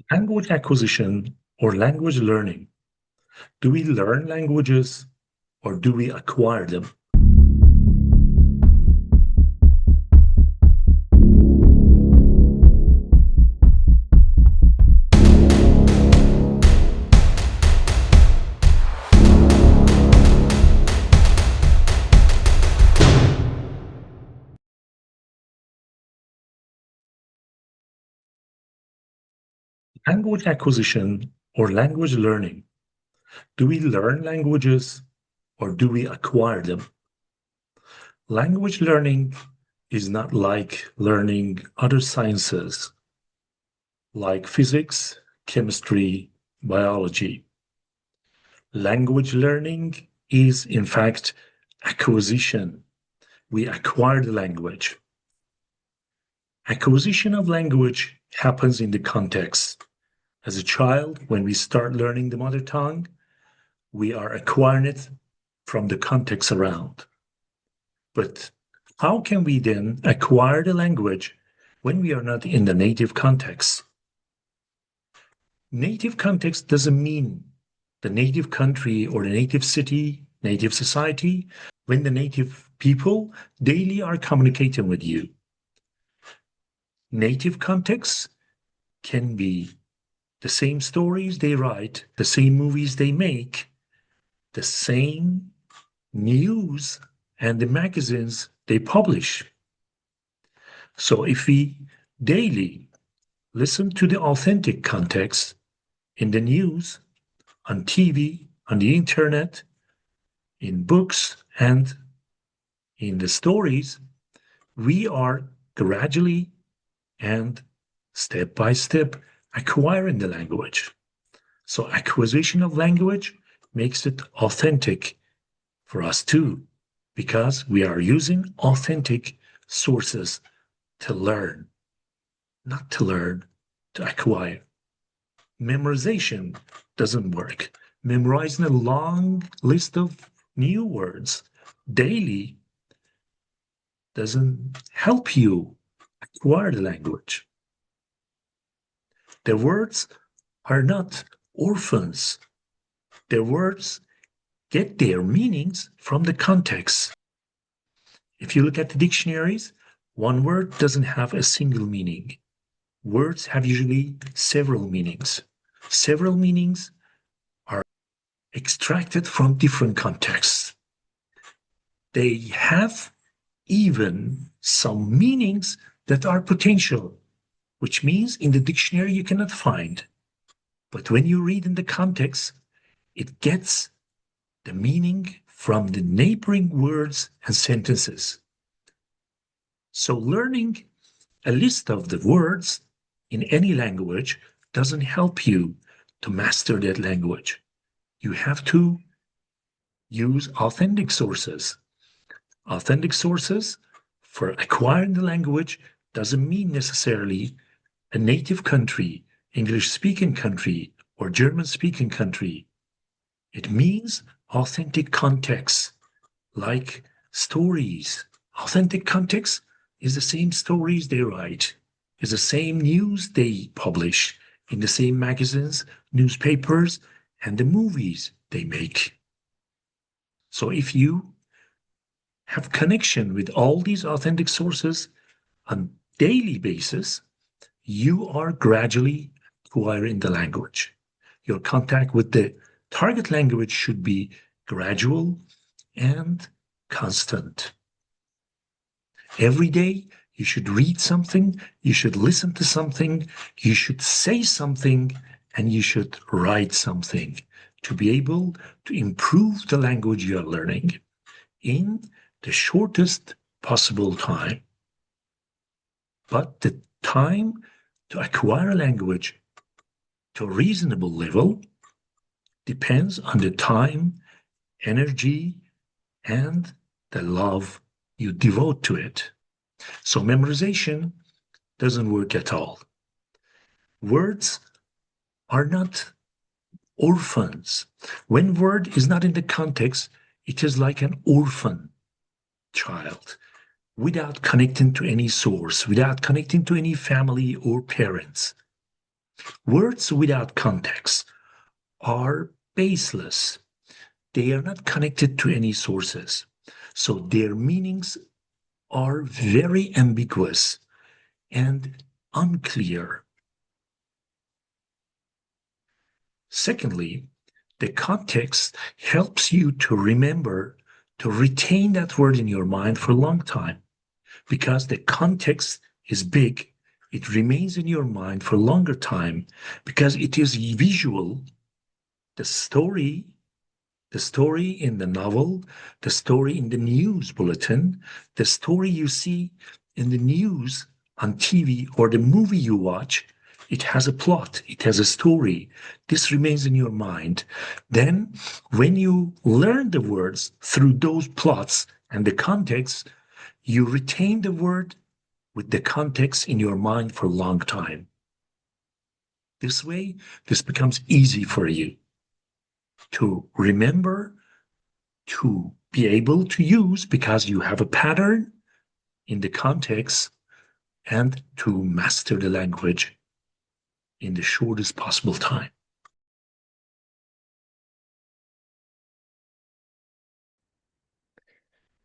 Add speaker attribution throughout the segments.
Speaker 1: Language acquisition or language learning. Do we learn languages or do we acquire them? Language acquisition or language learning. Do we learn languages or do we acquire them? Language learning is not like learning other sciences like physics, chemistry, biology. Language learning is, in fact, acquisition. We acquire the language. Acquisition of language happens in the context. As a child, when we start learning the mother tongue, we are acquiring it from the context around. But how can we then acquire the language when we are not in the native context? Native context doesn't mean the native country or the native city, native society, when the native people daily are communicating with you. Native context can be the same stories they write, the same movies they make, the same news and the magazines they publish. So if we daily listen to the authentic context in the news, on TV, on the internet, in books, and in the stories, we are gradually and step by step acquiring the language. So acquisition of language makes it authentic for us too, because we are using authentic sources to learn, not to learn, to acquire. Memorization doesn't work. Memorizing a long list of new words daily doesn't help you acquire the language. The words are not orphans. The words get their meanings from the context. If you look at the dictionaries, one word doesn't have a single meaning. Words have usually several meanings. Several meanings are extracted from different contexts. They have even some meanings that are potential, which means in the dictionary you cannot find. But when you read in the context, it gets the meaning from the neighboring words and sentences. So learning a list of the words in any language doesn't help you to master that language. You have to use authentic sources. Authentic sources for acquiring the language doesn't mean necessarily a native country, English-speaking country, or German-speaking country. It means authentic context, like stories. Authentic context is the same stories they write, is the same news they publish in the same magazines, newspapers, and the movies they make. So if you have connection with all these authentic sources on daily basis, you are gradually acquiring the language. Your contact with the target language should be gradual and constant. Every day, you should read something, you should listen to something, you should say something, and you should write something to be able to improve the language you are learning in the shortest possible time. But the time to acquire a language to a reasonable level depends on the time, energy, and the love you devote to it. So memorization doesn't work at all. Words are not orphans. When word is not in the context, it is like an orphan child without connecting to any source, without connecting to any family or parents. Words without context are baseless. They are not connected to any sources. So their meanings are very ambiguous and unclear. Secondly, the context helps you to remember, to retain that word in your mind for a long time. Because the context is big, it remains in your mind for a longer time because it is visual. The story in the novel, the story in the news bulletin, the story you see in the news on TV or the movie you watch, it has a plot, it has a story. This remains in your mind. Then, when you learn the words through those plots and the context, you retain the word with the context in your mind for a long time. This way, this becomes easy for you to remember, to be able to use because you have a pattern in the context, and to master the language in the shortest possible time.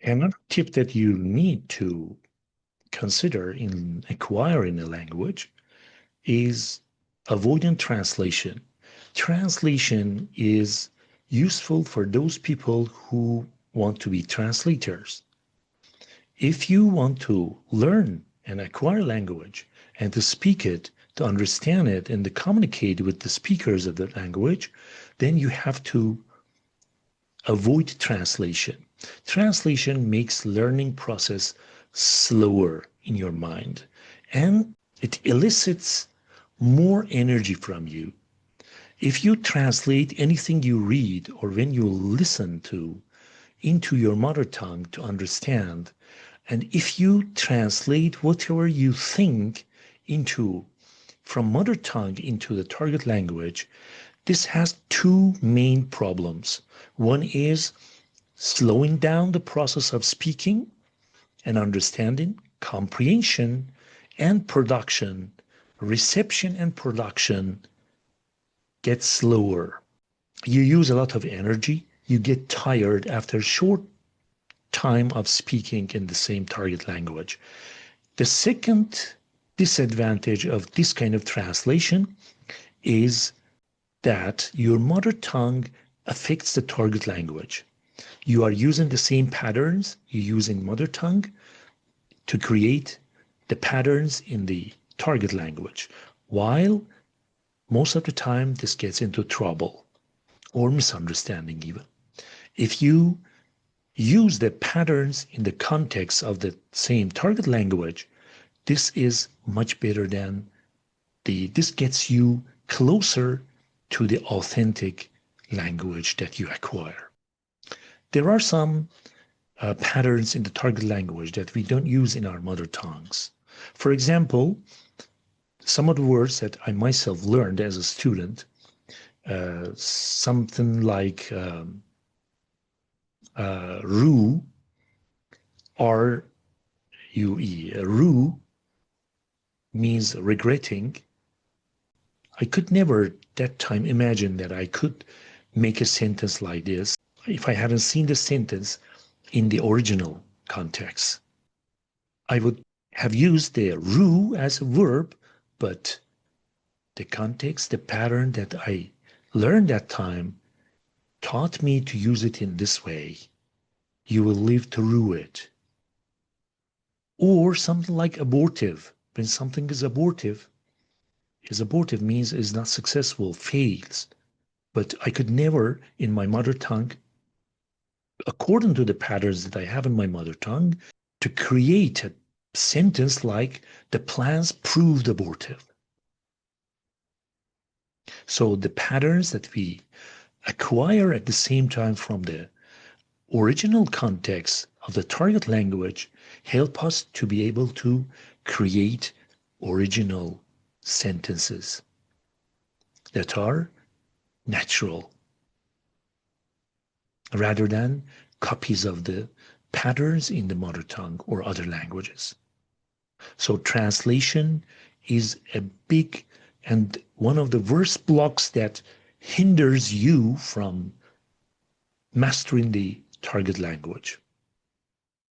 Speaker 1: Another tip that you need to consider in acquiring a language is avoiding translation. Translation is useful for those people who want to be translators. If you want to learn and acquire language and to speak it, to understand it, and to communicate with the speakers of that language, then you have to avoid translation. Translation makes learning process slower in your mind and it elicits more energy from you. If you translate anything you read or when you listen to into your mother tongue to understand, and if you translate whatever you think into from mother tongue into the target language, this has two main problems. One is slowing down the process of speaking and understanding, comprehension and production, reception and production get slower. You use a lot of energy. You get tired after a short time of speaking in the same target language. The second disadvantage of this kind of translation is that your mother tongue affects the target language. You are using the same patterns you use in mother tongue to create the patterns in the target language, while most of the time this gets into trouble or misunderstanding even. If you use the patterns in the context of the same target language, this is much better than this gets you closer to the authentic language that you acquire. There are some patterns in the target language that we don't use in our mother tongues. For example, some of the words that I myself learned as a student, something like rue, R-U-E. Rue means regretting. I could never that time imagine that I could make a sentence like this if I hadn't seen the sentence in the original context. I would have used the rue as a verb, but the context, the pattern that I learned that time taught me to use it in this way. You will live to rue it. Or something like abortive. When something is abortive means is not successful, fails. But I could never, in my mother tongue, according to the patterns that I have in my mother tongue, to create a sentence like the plans proved abortive. So the patterns that we acquire at the same time from the original context of the target language help us to be able to create original sentences that are natural rather than copies of the patterns in the mother tongue or other languages. So translation is a big and one of the worst blocks that hinders you from mastering the target language.